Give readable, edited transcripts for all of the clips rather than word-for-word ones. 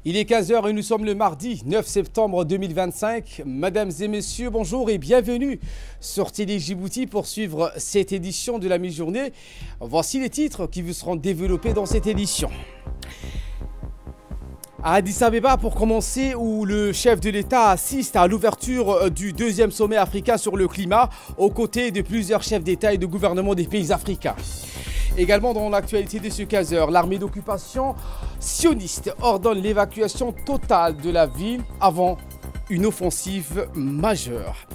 Il est 15 heures et nous sommes le mardi 9 septembre 2025. Mesdames et messieurs, bonjour et bienvenue sur Télé Djibouti pour suivre cette édition de la mi-journée. Voici les titres qui vous seront développés dans cette édition. À Addis Abeba, pour commencer, où le chef de l'État assiste à l'ouverture du deuxième sommet africain sur le climat, aux côtés de plusieurs chefs d'État et de gouvernement des pays africains. Également dans l'actualité de ce 15 heures, l'armée d'occupation sioniste ordonne l'évacuation totale de la ville avant une offensive majeure.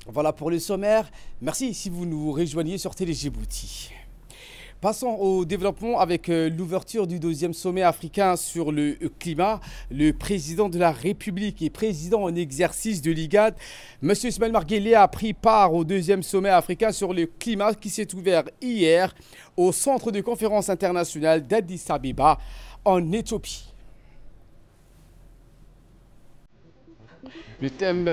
Voilà pour le sommaire. Merci si vous nous rejoignez sur Télé Djibouti. Passons au développement avec l'ouverture du deuxième sommet africain sur le climat. Le président de la République et président en exercice de l'IGAD, M. Ismaël Marguelé, a pris part au deuxième sommet africain sur le climat qui s'est ouvert hier au centre de conférence internationale d'Addis Abeba en Éthiopie. Le thème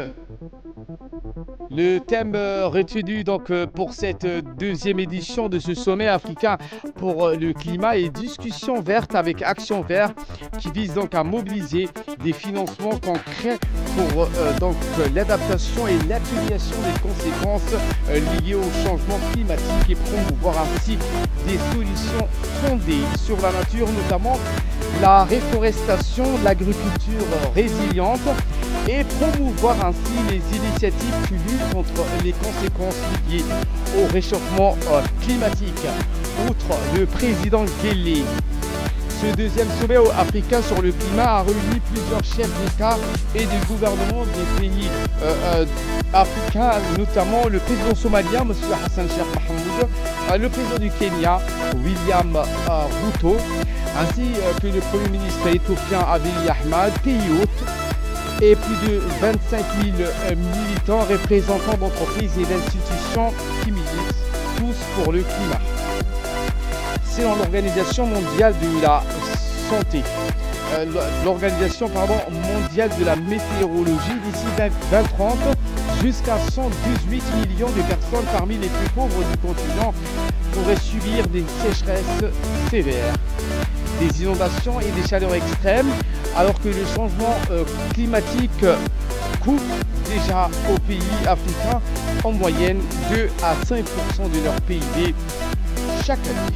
retenu donc pour cette deuxième édition de ce sommet africain pour le climat est discussion verte avec Action Vert, qui vise donc à mobiliser des financements concrets pour l'adaptation et l'atténuation des conséquences liées au changement climatique et promouvoir ainsi des solutions fondées sur la nature, notamment la réforestation, l'agriculture résiliente, et promouvoir ainsi les initiatives qui luttent contre les conséquences liées au réchauffement climatique. Outre le président Guelleh, ce deuxième sommet africain sur le climat a réuni plusieurs chefs d'État et de gouvernement des pays africains, notamment le président somalien, M. Hassan Sheikh Mohamud, le président du Kenya, William Ruto, ainsi que le premier ministre éthiopien Abiy Ahmed, pays hôte, et plus de 25 000 militants, représentants d'entreprises et d'institutions qui militent tous pour le climat. Selon l'Organisation mondiale de la santé, l'Organisation mondiale de la météorologie, d'ici 2030, jusqu'à 118 millions de personnes parmi les plus pauvres du continent pourraient subir des sécheresses sévères, des inondations et des chaleurs extrêmes, alors que le changement climatique coûte déjà aux pays africains en moyenne 2 à 5% de leur PIB chaque année.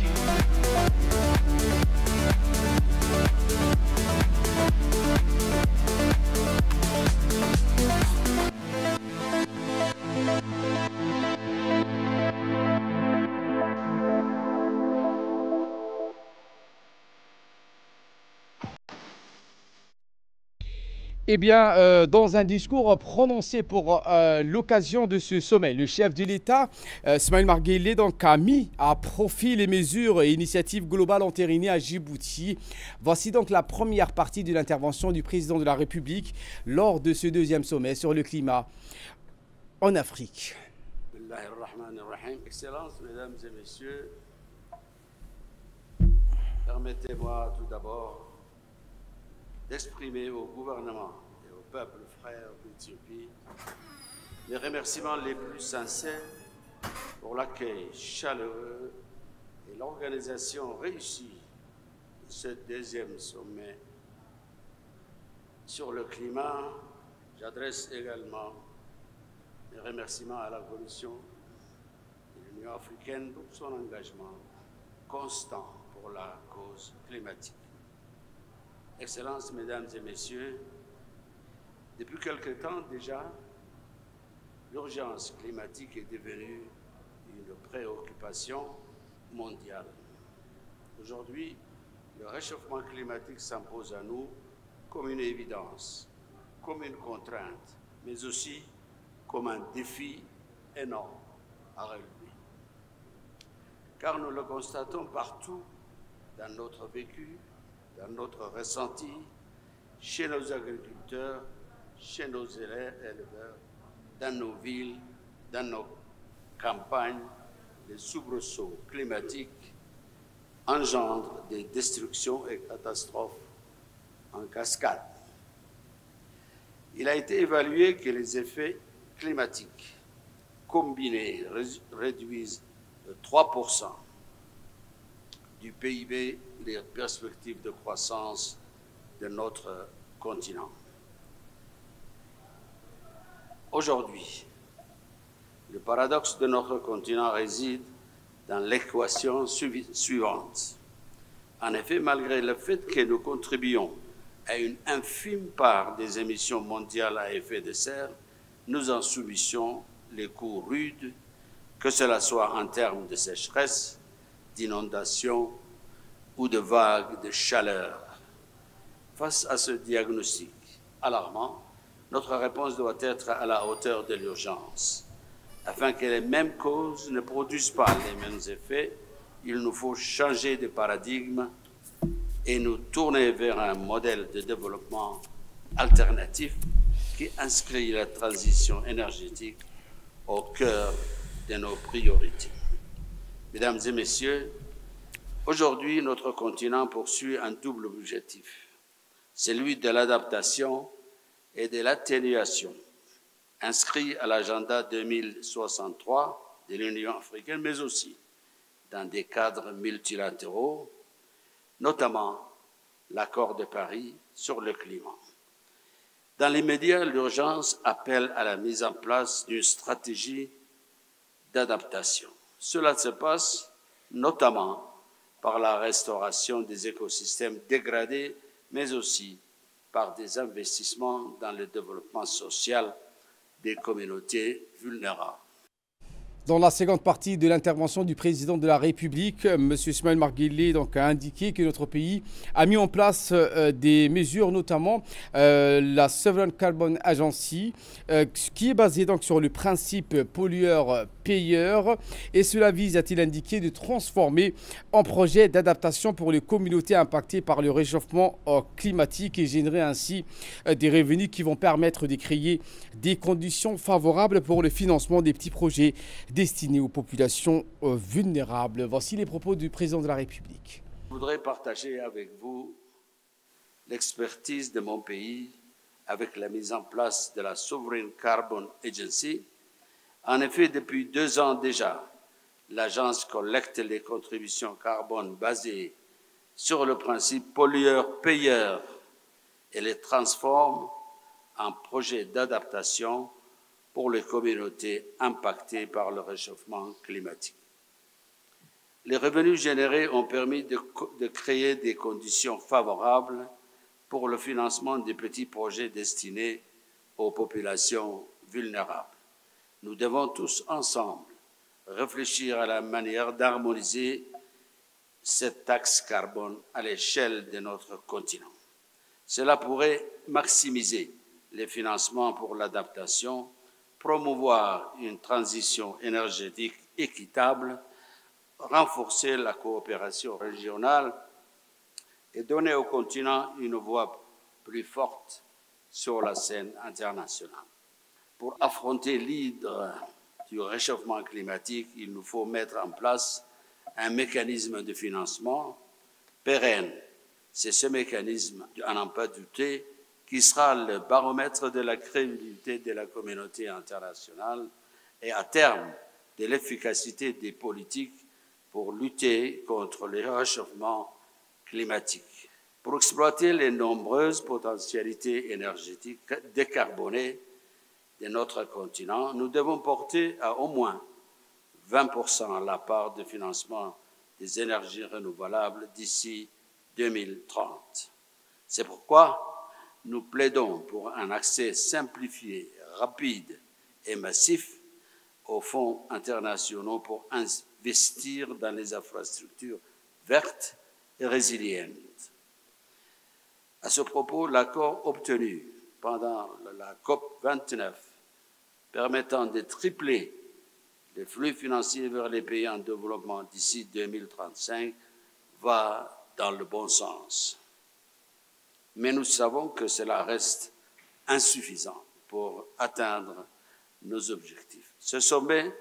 Eh bien, dans un discours prononcé pour l'occasion de ce sommet, le chef de l'État, Ismaël Marguelé, a mis à profit les mesures et initiatives globales entérinées à Djibouti. Voici donc la première partie de l'intervention du président de la République lors de ce deuxième sommet sur le climat en Afrique. Excellences, mesdames et messieurs, permettez-moi tout d'abord d'exprimer au gouvernement et au peuple frère d'Éthiopie les remerciements les plus sincères pour l'accueil chaleureux et l'organisation réussie de ce deuxième sommet sur le climat. J'adresse également mes remerciements à la Commission de l'Union africaine pour son engagement constant pour la cause climatique. Excellences, mesdames et messieurs, depuis quelque temps déjà, l'urgence climatique est devenue une préoccupation mondiale. Aujourd'hui, le réchauffement climatique s'impose à nous comme une évidence, comme une contrainte, mais aussi comme un défi énorme à relever. Car nous le constatons partout dans notre vécu, dans notre ressenti, chez nos agriculteurs, chez nos éleveurs, dans nos villes, dans nos campagnes, les soubresauts climatiques engendrent des destructions et catastrophes en cascade. Il a été évalué que les effets climatiques combinés réduisent de 3% du PIB les perspectives de croissance de notre continent. Aujourd'hui, le paradoxe de notre continent réside dans l'équation suivante. En effet, malgré le fait que nous contribuons à une infime part des émissions mondiales à effet de serre, nous en subissons les coûts rudes, que cela soit en termes de sécheresse, d'inondations ou de vagues de chaleur. Face à ce diagnostic alarmant, notre réponse doit être à la hauteur de l'urgence. Afin que les mêmes causes ne produisent pas les mêmes effets, il nous faut changer de paradigme et nous tourner vers un modèle de développement alternatif qui inscrit la transition énergétique au cœur de nos priorités. Mesdames et messieurs, aujourd'hui, notre continent poursuit un double objectif, celui de l'adaptation et de l'atténuation, inscrit à l'agenda 2063 de l'Union africaine, mais aussi dans des cadres multilatéraux, notamment l'accord de Paris sur le climat. Dans l'immédiat, l'urgence appelle à la mise en place d'une stratégie d'adaptation. Cela se passe notamment par la restauration des écosystèmes dégradés, mais aussi par des investissements dans le développement social des communautés vulnérables. Dans la seconde partie de l'intervention du président de la République, M. Ismaël Marguerite Guelleh a indiqué que notre pays a mis en place des mesures, notamment la Sovereign Carbon Agency, qui est basée donc sur le principe pollueur-payeur. Et cela vise, a-t-il indiqué, de transformer en projet d'adaptation pour les communautés impactées par le réchauffement climatique et générer ainsi des revenus qui vont permettre de créer des conditions favorables pour le financement des petits projets destinés aux populations vulnérables. Voici les propos du président de la République. Je voudrais partager avec vous l'expertise de mon pays avec la mise en place de la Sovereign Carbon Agency. En effet, depuis 2 ans déjà, l'agence collecte les contributions carbone basées sur le principe pollueur-payeur et les transforme en projets d'adaptation pour les communautés impactées par le réchauffement climatique. Les revenus générés ont permis de créer des conditions favorables pour le financement des petits projets destinés aux populations vulnérables. Nous devons tous ensemble réfléchir à la manière d'harmoniser cette taxe carbone à l'échelle de notre continent. Cela pourrait maximiser les financements pour l'adaptation, promouvoir une transition énergétique équitable, renforcer la coopération régionale et donner au continent une voix plus forte sur la scène internationale. Pour affronter l'hydre du réchauffement climatique, il nous faut mettre en place un mécanisme de financement pérenne. C'est ce mécanisme, à n'en pas douter, qui sera le baromètre de la crédibilité de la communauté internationale et à terme de l'efficacité des politiques pour lutter contre le réchauffement climatique. Pour exploiter les nombreuses potentialités énergétiques décarbonées de notre continent, nous devons porter à au moins 20% la part de financement des énergies renouvelables d'ici 2030. C'est pourquoi nous plaidons pour un accès simplifié, rapide et massif aux fonds internationaux pour investir dans les infrastructures vertes et résilientes. À ce propos, l'accord obtenu pendant la COP29 permettant de tripler les flux financiers vers les pays en développement d'ici 2035 va dans le bon sens. Mais nous savons que cela reste insuffisant pour atteindre nos objectifs. Ce sommet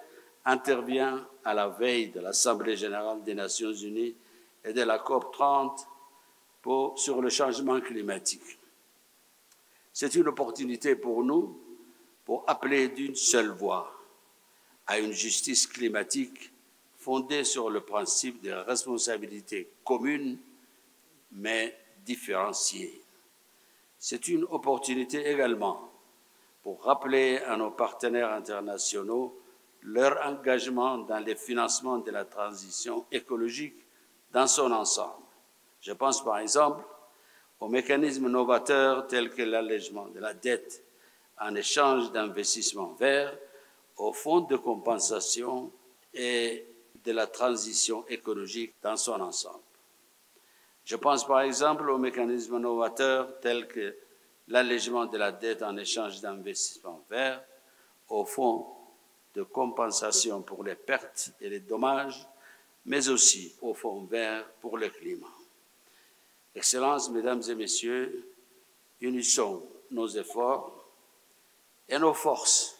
intervient à la veille de l'Assemblée générale des Nations unies et de la COP 30 sur le changement climatique. C'est une opportunité pour nous pour appeler d'une seule voix à une justice climatique fondée sur le principe de responsabilité commune mais différenciée. C'est une opportunité également pour rappeler à nos partenaires internationaux leur engagement dans le financement de la transition écologique dans son ensemble. Je pense par exemple aux mécanismes novateurs tels que l'allègement de la dette en échange d'investissements verts, au fonds de compensation et de la transition écologique dans son ensemble. Je pense par exemple aux mécanismes novateurs tels que l'allègement de la dette en échange d'investissements verts, au fonds de compensation pour les pertes et les dommages, mais aussi au fonds vert pour le climat. Excellences, Mesdames et Messieurs, unissons nos efforts et nos forces,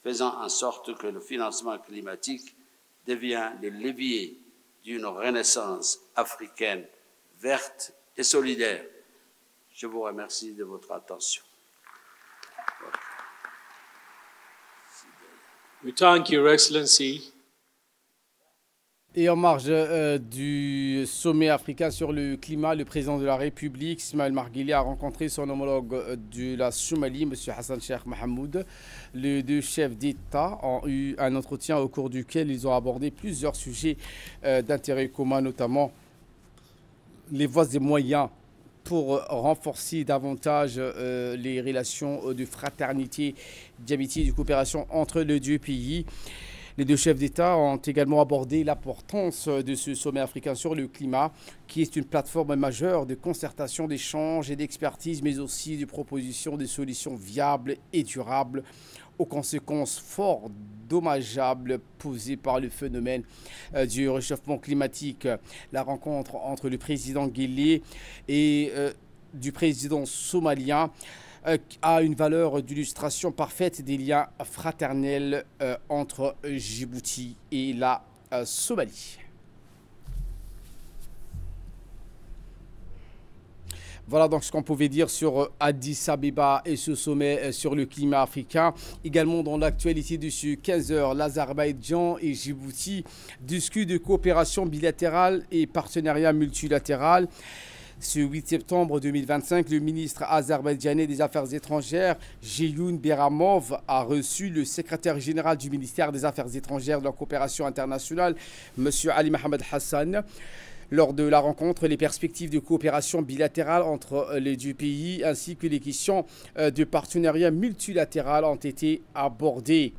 faisant en sorte que le financement climatique devienne le levier d'une renaissance africaine verte et solidaire. Je vous remercie de votre attention. We thank Your Excellency. Et en marge du sommet africain sur le climat, le président de la République, Ismaël Marguili, a rencontré son homologue de la Somalie, M. Hassan Sheikh Mohamoud. Les deux chefs d'État ont eu un entretien au cours duquel ils ont abordé plusieurs sujets d'intérêt commun, notamment les voies et moyens pour renforcer davantage les relations de fraternité, d'amitié et de coopération entre les deux pays. Les deux chefs d'État ont également abordé l'importance de ce sommet africain sur le climat, qui est une plateforme majeure de concertation, d'échange et d'expertise, mais aussi de proposition de solutions viables et durables aux conséquences fort dommageables posées par le phénomène du réchauffement climatique. La rencontre entre le président Guelleh et du président somalien a une valeur d'illustration parfaite des liens fraternels entre Djibouti et la Somalie. Voilà donc ce qu'on pouvait dire sur Addis Abeba et ce sommet sur le climat africain. Également dans l'actualité de ce 15h, l'Azerbaïdjan et Djibouti discutent de coopération bilatérale et partenariat multilatéral. Ce 8 septembre 2025, le ministre azerbaïdjanais des Affaires étrangères, Ceyhun Behramov, a reçu le secrétaire général du ministère des Affaires étrangères de la coopération internationale, M. Ali Mohamed Hassan. Lors de la rencontre, les perspectives de coopération bilatérale entre les deux pays ainsi que les questions de partenariat multilatéral ont été abordées.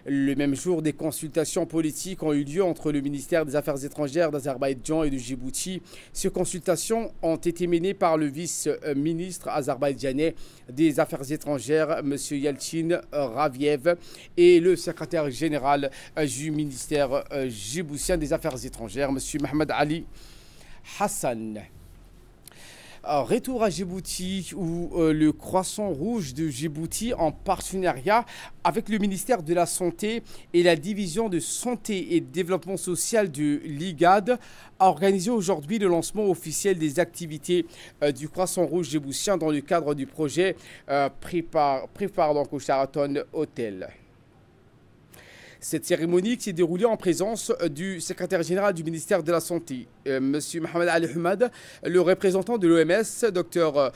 Le même jour, des consultations politiques ont eu lieu entre le ministère des Affaires étrangères d'Azerbaïdjan et de Djibouti. Ces consultations ont été menées par le vice-ministre azerbaïdjanais des Affaires étrangères, M. Yalchin Raviev, et le secrétaire général du ministère djiboutien des Affaires étrangères, M. Mohamed Ali Hassan. Retour à Djibouti où le Croissant Rouge de Djibouti, en partenariat avec le ministère de la Santé et la division de santé et développement social de l'IGAD, a organisé aujourd'hui le lancement officiel des activités du Croissant Rouge djiboutien dans le cadre du projet Prépare donc au Sheraton Hotel. Cette cérémonie qui s'est déroulée en présence du secrétaire général du ministère de la Santé, M. Mohamed Ali Hamad, le représentant de l'OMS, Dr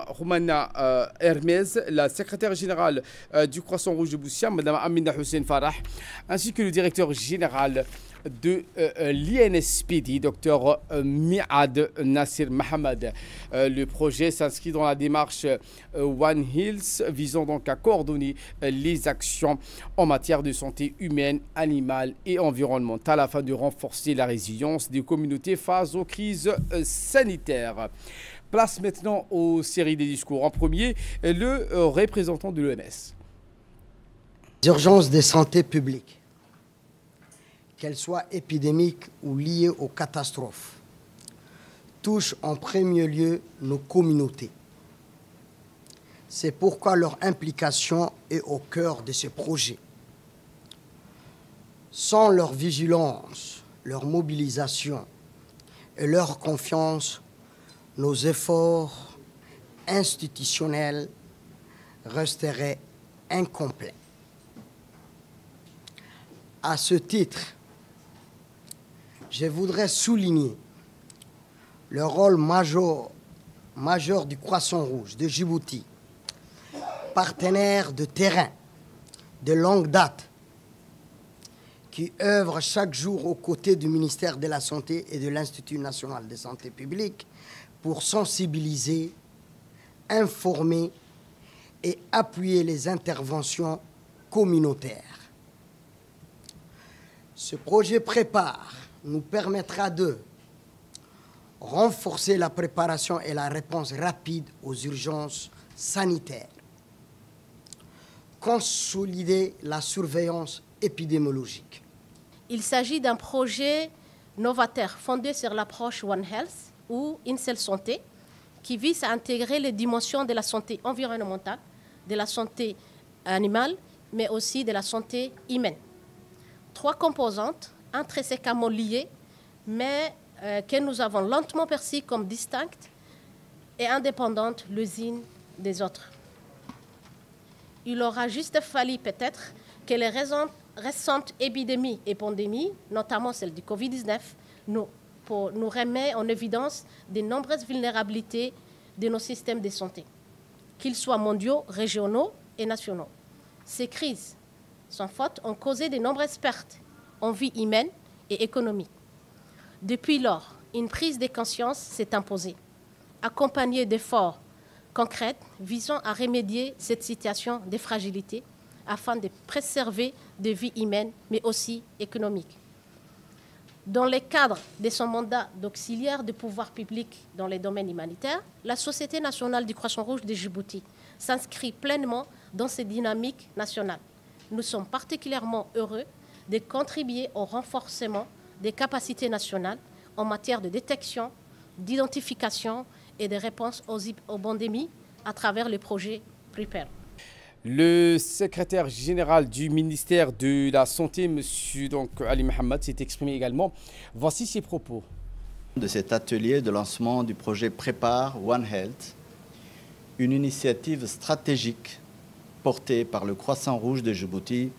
Romana Hermez, la secrétaire générale du Croissant Rouge djiboutien, Mme Amina Hussein Farah, ainsi que le directeur général de l'INSPD, Dr Miad Nasir Mohamed. Le projet s'inscrit dans la démarche One Health, visant donc à coordonner les actions en matière de santé humaine, animale et environnementale afin de renforcer la résilience des communautés face aux crises sanitaires. Place maintenant aux séries des discours. En premier, le représentant de l'OMS. Urgences de santé publique, qu'elles soient épidémiques ou liées aux catastrophes, touchent en premier lieu nos communautés. C'est pourquoi leur implication est au cœur de ce projet. Sans leur vigilance, leur mobilisation et leur confiance, nos efforts institutionnels resteraient incomplets. À ce titre, je voudrais souligner le rôle majeur majeur du Croissant Rouge de Djibouti, partenaire de terrain de longue date, qui œuvre chaque jour aux côtés du ministère de la Santé et de l'Institut national de santé publique pour sensibiliser, informer et appuyer les interventions communautaires. Ce projet Prépare nous permettra de renforcer la préparation et la réponse rapide aux urgences sanitaires, consolider la surveillance épidémiologique. Il s'agit d'un projet novateur fondé sur l'approche One Health ou Une seule santé qui vise à intégrer les dimensions de la santé environnementale, de la santé animale, mais aussi de la santé humaine. 3 composantes intrinsèquement liées, mais que nous avons lentement perçues comme distinctes et indépendantes les unes des autres. Il aura juste fallu peut-être que les récentes épidémies et pandémies, notamment celle du Covid-19, nous remettent en évidence de nombreuses vulnérabilités de nos systèmes de santé, qu'ils soient mondiaux, régionaux et nationaux. Ces crises, sans faute, ont causé de nombreuses pertes en vie humaine et économique. Depuis lors, une prise de conscience s'est imposée, accompagnée d'efforts concrets visant à remédier cette situation de fragilité afin de préserver des vies humaines, mais aussi économiques. Dans le cadre de son mandat d'auxiliaire des pouvoirs publics dans les domaines humanitaires, la Société nationale du Croissant Rouge de Djibouti s'inscrit pleinement dans ces dynamiques nationales. Nous sommes particulièrement heureux de contribuer au renforcement des capacités nationales en matière de détection, d'identification et de réponse aux pandémies à travers le projet Prepare. Le secrétaire général du ministère de la Santé, M. Ali Mohamed, s'est exprimé également. Voici ses propos. De cet atelier de lancement du projet Prépare One Health, une initiative stratégique portée par le Croissant Rouge de Djibouti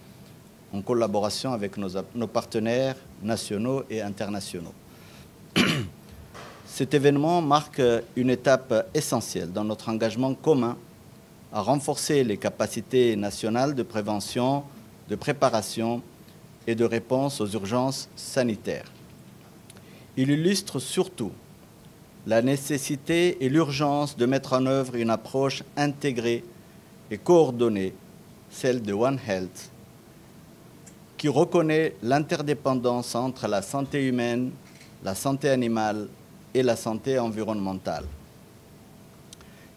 en collaboration avec nos partenaires nationaux et internationaux. Cet événement marque une étape essentielle dans notre engagement commun à renforcer les capacités nationales de prévention, de préparation et de réponse aux urgences sanitaires. Il illustre surtout la nécessité et l'urgence de mettre en œuvre une approche intégrée et coordonnée, celle de One Health, qui reconnaît l'interdépendance entre la santé humaine, la santé animale et la santé environnementale.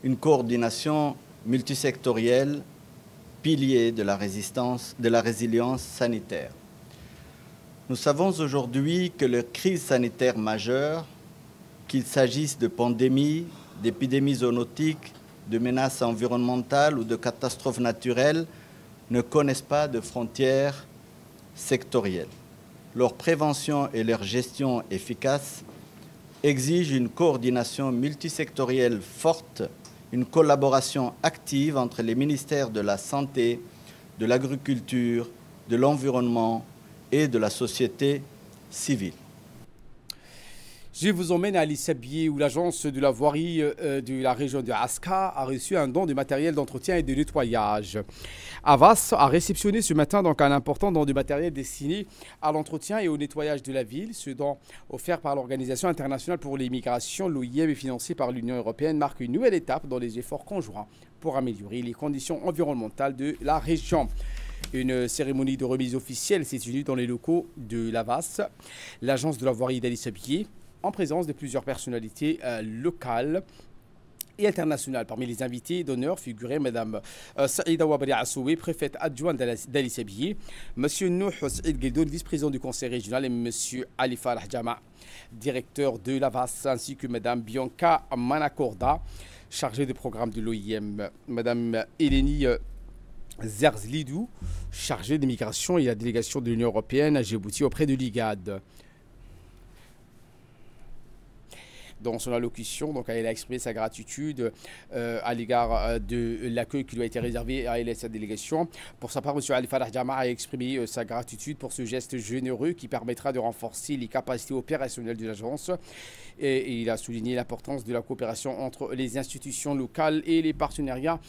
Une coordination multisectorielle, pilier de la résilience sanitaire. Nous savons aujourd'hui que les crises sanitaires majeures, qu'il s'agisse de pandémies, d'épidémies zoonotiques, de menaces environnementales ou de catastrophes naturelles, ne connaissent pas de frontières sectorielles. Leur prévention et leur gestion efficace exigent une coordination multisectorielle forte, une collaboration active entre les ministères de la Santé, de l'Agriculture, de l'Environnement et de la société civile. Je vous emmène à Alisabié où l'agence de la voirie de la région de Aska a reçu un don de matériel d'entretien et de nettoyage. Avas a réceptionné ce matin donc un important don de matériel destiné à l'entretien et au nettoyage de la ville. Ce don offert par l'Organisation internationale pour l'immigration, l'OIM, et financé par l'Union européenne, marque une nouvelle étape dans les efforts conjoints pour améliorer les conditions environnementales de la région. Une cérémonie de remise officielle s'est tenue dans les locaux de l'Avas, l'agence de la voirie d'Alisabié, en présence de plusieurs personnalités locales et internationales. Parmi les invités d'honneur figuraient Mme Saïda Wabri Assoué, préfète adjointe d'Alisabié, M. Nouh Saïd Geldoun, vice-président du conseil régional, et M. Ali Farah Jama, directeur de l'Avas, ainsi que Mme Bianca Manakorda, chargée de programme de l'OIM, Mme Eleni Zerzlidou, chargée des migrations et la délégation de l'Union européenne à Djibouti auprès de l'IGAD. Dans son allocution, donc, elle a exprimé sa gratitude à l'égard de l'accueil qui lui a été réservé à elle et sa délégation. Pour sa part, M. Ali Farah Jama a exprimé sa gratitude pour ce geste généreux qui permettra de renforcer les capacités opérationnelles de l'agence. Et il a souligné l'importance de la coopération entre les institutions locales et les partenariats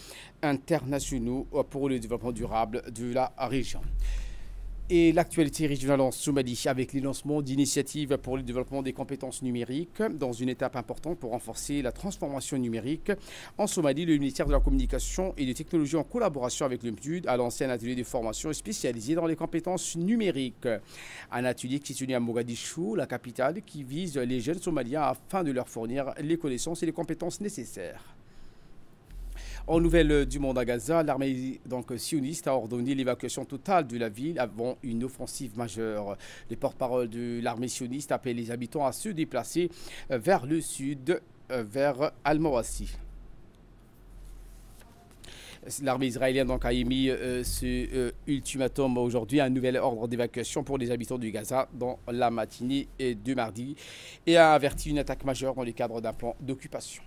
internationaux pour le développement durable de la région. Et l'actualité régionale en Somalie avec les lancements d'initiatives pour le développement des compétences numériques dans une étape importante pour renforcer la transformation numérique. En Somalie, le ministère de la Communication et des Technologies en collaboration avec le MDUD a lancé un atelier de formation spécialisé dans les compétences numériques. Un atelier qui s'est tenu à Mogadiscio, la capitale, qui vise les jeunes Somaliens afin de leur fournir les connaissances et les compétences nécessaires. En nouvelle du monde à Gaza, l'armée sioniste a ordonné l'évacuation totale de la ville avant une offensive majeure. Les porte-parole de l'armée sioniste appellent les habitants à se déplacer vers le sud, vers Al-Mawasi. L'armée israélienne a émis ce ultimatum aujourd'hui, un nouvel ordre d'évacuation pour les habitants du Gaza dans la matinée de mardi et a averti une attaque majeure dans le cadre d'un plan d'occupation.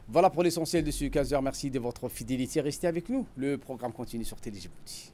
Voilà pour l'essentiel de ce 15h. Merci de votre fidélité. Restez avec nous. Le programme continue sur Télé Djibouti.